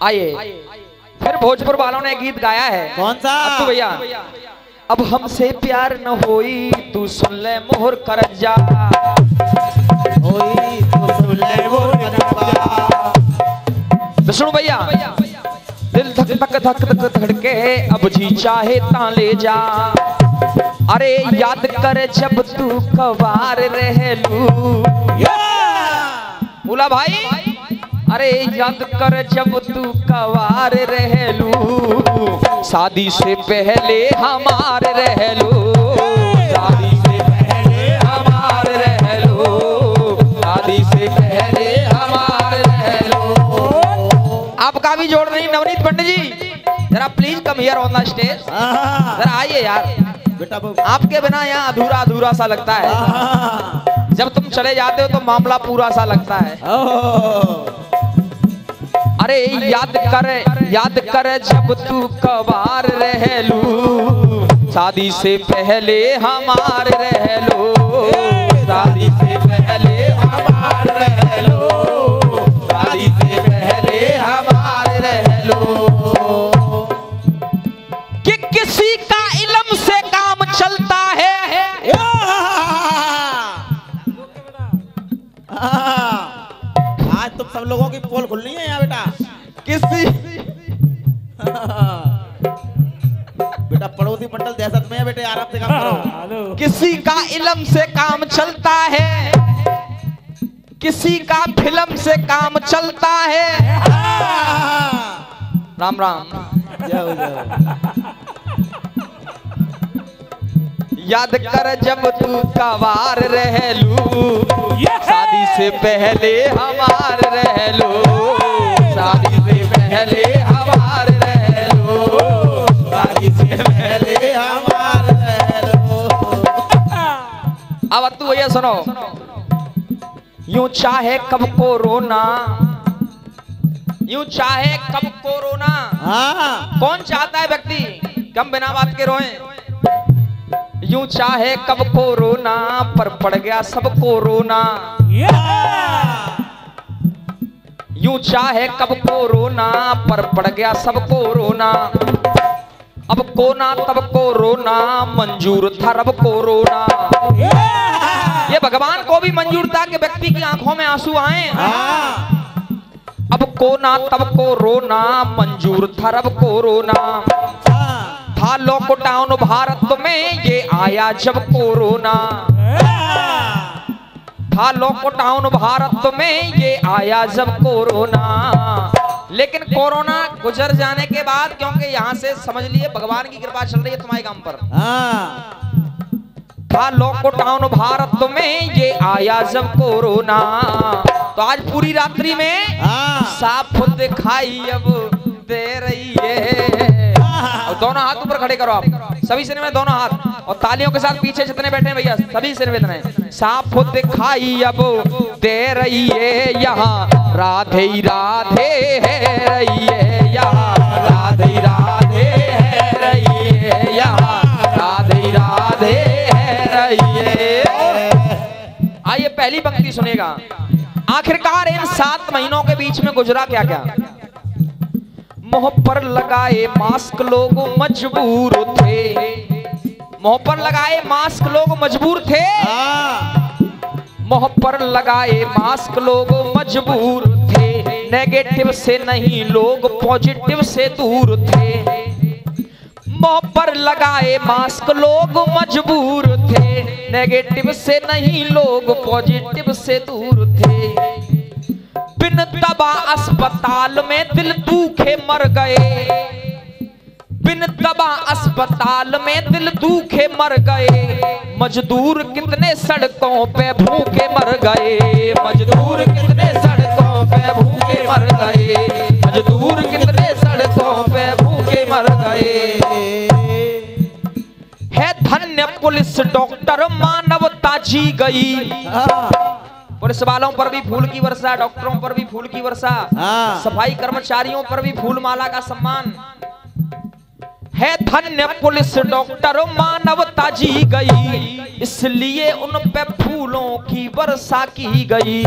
आइए फिर भोजपुर वालों ने गीत गाया है। कौन सा? तो भैया अब हमसे प्यार न होई तू सुन ले मोहर कर जा, होई तू सुन ले मोहर कर जा। तो सुनो भैया, दिल धक धक धक धक धड़के अब जी चाहे ता ले जा। अरे याद कर जब तू कवार रहलू बोला भाई, अरे याद कर जब तू कवार रहलू, शादी से पहले हमार रहलू, शादी से पहले हमार रहलू, शादी से पहले हमार रहलू। आपका भी जोड़ नहीं नवनीत पंडित जी, जरा please come here on the stage, जरा आइए यार। आपके बिना यहाँ अधूरा अधूरा सा लगता है, जब तुम चले जाते हो तो मामला पूरा सा लगता है। अरे याद कर जब तू कवार रहलू, शादी से पहले हमार रहलू, शादी से पहले हमार रहलू, शादी से पहले हमार रहलू। कि किसी का इल्म से काम चलता है, आज तुम सब लोगों की पोल खुलनी है यहाँ बेटा। किसी बेटा पड़ोसी मंडल दहशत में है बेटे, आराम से काम करो। किसी का इल्म से काम चलता है, किसी का फिल्म से काम चलता है। राम राम। जाओ जाओ। याद कर जब तू कवार रहलू, शादी से पहले हमार रहलू, शादी से पहले हमार रहलू, शादी से पहले हमार रहलू। अब तू भैया सुनो, यूं चाहे कब कोरोना, यूं चाहे कब कोरोना। कौन चाहता है व्यक्ति कम बिना बात के रोए? यूं चाहे कब कोरोना पर पड़ गया सब कोरोना, यूं चाहे कब कोरोना पर पड़ गया सब कोरोना। अब कोना तब कोरोना मंजूर था रब कोरोना। ये भगवान को भी मंजूर था कि व्यक्ति की आंखों में आंसू आए। अब कोना तब कोरोना मंजूर था रब कोरोना। था लॉकडाउन भारत में ये आया जब कोरोना, था लॉकडाउन भारत में ये आया जब कोरोना। लेकिन कोरोना गुजर जाने के बाद, क्योंकि यहाँ से समझ लिए भगवान की कृपा चल रही है तुम्हारे काम पर। था लॉकडाउन भारत में ये आया जब कोरोना, तो आज पूरी रात्रि में साफ दिखाई अब दे रही है। और दोनों हाथ ऊपर खड़े करो आप, सभी सिर में दोनों हाथ, और तालियों के साथ पीछे जितने बैठे हैं भैया सभी सिर में इतने। साफ दिखाई अब दे रही है यहाँ राधे राधे है रही है, यहाँ राधे राधे है रही है, यहाँ राधे राधे है रही है। आइए पहली पंक्ति सुनेगा। आखिरकार इन 7 महीनों के बीच में गुजरा क्या क्या? मुंह पर लगाए मास्क लोग मजबूर थे, मुंह पर लगाए मास्क लोग मजबूर थे, मुंह पर लगाए मास्क लोग मजबूर थे। नेगेटिव से नहीं लोग पॉजिटिव से दूर थे, मुंह पर लगाए मास्क लोग मजबूर थे, नेगेटिव से नहीं लोग पॉजिटिव से दूर थे। बिन दवा अस्पताल में दिल दुखे मर गए, बिन दवा अस्पताल में दिल दुखे मर गए। मजदूर कितने सड़कों पे भूखे मर गए, मजदूर कितने सड़कों पे भूखे मर गए, मजदूर कितने सड़कों पे भूखे मर गए। है धन्य पुलिस डॉक्टर मानवता जी गई। पुलिस वालों पर भी फूल की वर्षा, डॉक्टरों पर भी फूल की वर्षा, सफाई कर्मचारियों पर भी फूल माला का सम्मान। है धन्य पुलिस डॉक्टर मानवता जी गई, इसलिए उन पे फूलों की वर्षा की गई।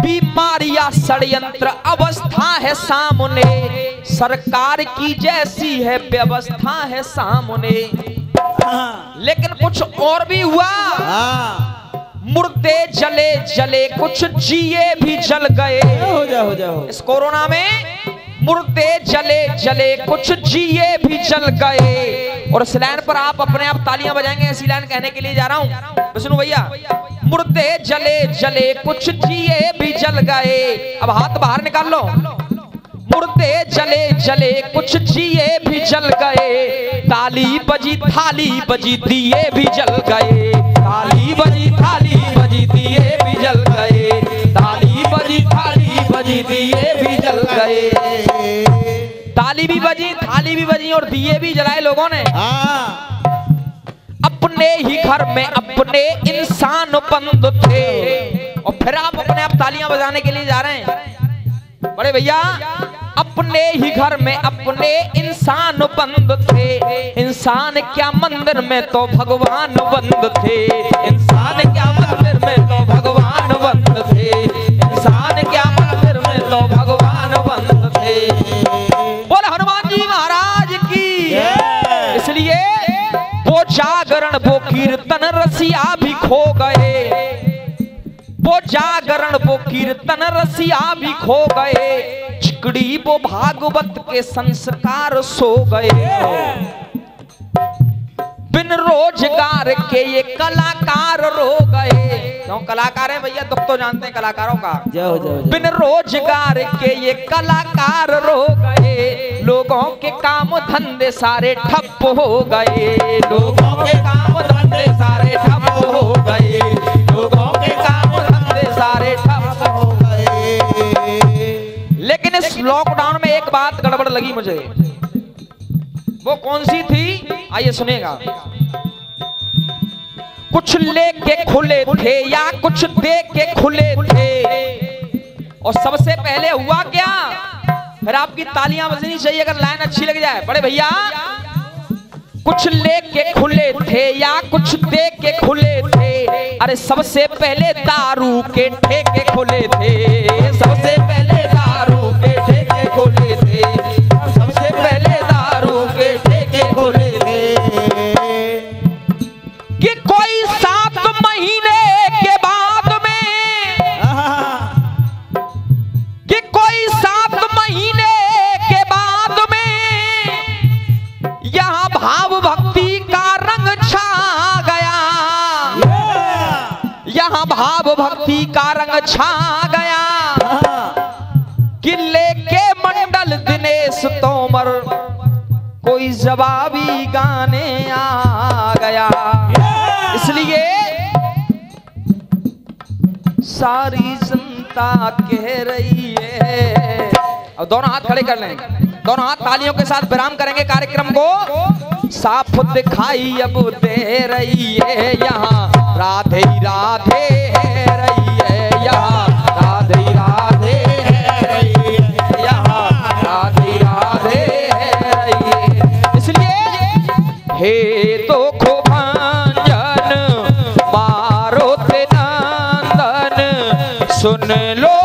बीमारियां षड्यंत्र अवस्था है सामने, सरकार की जैसी है व्यवस्था है सामने। लेकिन कुछ और भी हुआ, मुर्दे जले जले कुछ जिए भी जल गए। हो जाओ इस कोरोना में मुर्दे जले जले कुछ जिए भी जल गए। और इस लाइन पर आप अपने आप तालियां बजाएंगे, ऐसी लाइन कहने के लिए जा रहा हूं, सुनो भैया। मुर्दे जले जले कुछ जिए भी जल गए। अब हाथ बाहर निकाल लो। मुर्दे जले जले कुछ जिए भी जल गए, ताली बजी थाली बजी दिए भी जल गए। ताली बजी थाली बजी दिए भी जल गए, ताली बजी थाली बजी दिए भी जल गए। ताली भी बजी थाली भी बजी और दिए भी जलाए लोगों ने। अपने ही घर में अपने इंसान बंद थे। और फिर आप अपने आप तालियां बजाने के लिए जा रहे हैं बड़े भैया। अपने ही घर में अपने इंसान बंद थे, इंसान क्या मंदिर में तो भगवान बंद थे। इंसान क्या मंदिर में तो भगवान बंद थे, इंसान क्या मंदिर में तो भगवान बंद थे। बोल हनुमान जी महाराज की। इसलिए वो जागरण वो कीर्तन रसिया भी खो गए, वो जागरण वो कीर्तन रसिया भी खो गए। चिकड़ी वो भागवत के संस्कार सो गए। बिन रोजगार के ये कलाकार रो गए। क्यों कलाकार हैं भैया, दुख तो जानते हैं कलाकारों का। जाओ। बिन रोजगार के ये कलाकार रो गए। लोगों के काम धंधे सारे ठप हो गए, लोगों के काम धंधे सारे ठप हो गए, लोगों के काम धंधे सारे ठप हो गए। लेकिन इस लॉकडाउन में एक बात गड़बड़ लगी मुझे। वो कौन सी थी, आइए सुनेगा। कुछ लेके खुले थे या कुछ दे के खुले थे। और सबसे पहले हुआ क्या, फिर आपकी तालियां बजनी चाहिए अगर लाइन अच्छी लग जाए बड़े भैया। कुछ लेके खुले थे या कुछ दे के खुले थे। अरे सबसे पहले दारू के ठेके खुले थे, सबसे पहले दारू के ठेके खुले थे, सबसे पहले दारू के ठेके खुले थे। कि कोई 7 महीने के बाद में, कि कोई 7 महीने के बाद में यहाँ भाव भक्ति का रंग छा गया, यहाँ भाव भक्ति का रंग छा गया। कि लेके मंडल दिनेश तोमर कोई जवाबी गाने आ गया। इसलिए सारी जनता कह रही है। अब दोनों हाथ खड़े कर लें, दोनों हाथ तालियों के साथ विराम करेंगे कार्यक्रम को। साफ दिखाई अब दे रही है यहाँ राधे राधे है रही है, यहाँ राधे राधे है रही है, यहाँ राधे राधे है रही है। इसलिए हे तो खुभांजन मारुति नंदन सुन लो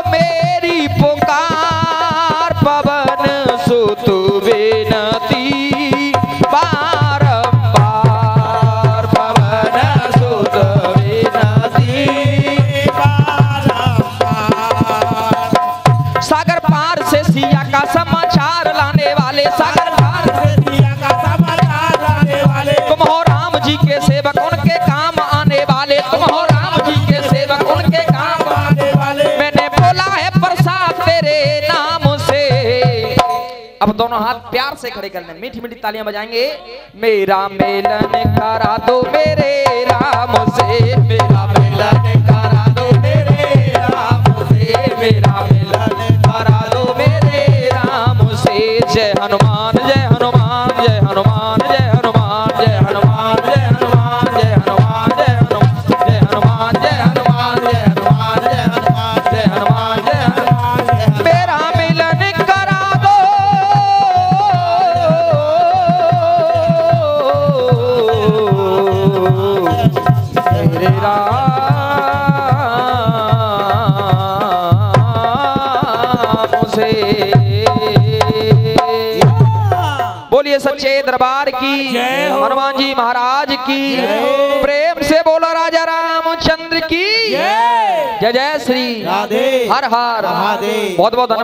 मेरी पुकार। पवन सुत विनती बारंबार, पवन सुत विनती बारंबार। सागर पार से सिया का समाचार लाने वाले, सागर पार से सिया का समाचार लाने वाले। तुम हो राम जी के सेवक उनके काम आने वाले, तुम हो राम जी के सेवक उनके काम आने वाले। मैंने बोला है प्रसाद तेरे नाम से। अब दोनों हाथ प्यार से खड़े कर लें, मीठी मीठी तालियां बजाएंगे। मेरा मेलन करा दो मेरे राम से, मेरा मेलन करा दो मेरे राम से, मेरा मेलन करा दो मेरे राम से। जय हनुमान जय हनुमान जय हनुमान जय हनुमान जय हनुमान जय हनुमान जय हनुमान जय हनुमान जय हनुमान जय हनुमान जय हनुमान जय हनुमान जय हनुमान। मेरा मिलन करा दो मेरे राम से। बोलिए सच्चे दरबार की, हनुमान जी महाराज की, प्रेम से बोलो राजा रामचंद्र की जय। जय श्री राधे। हर हर महादेव। बहुत बहुत धन्यवाद।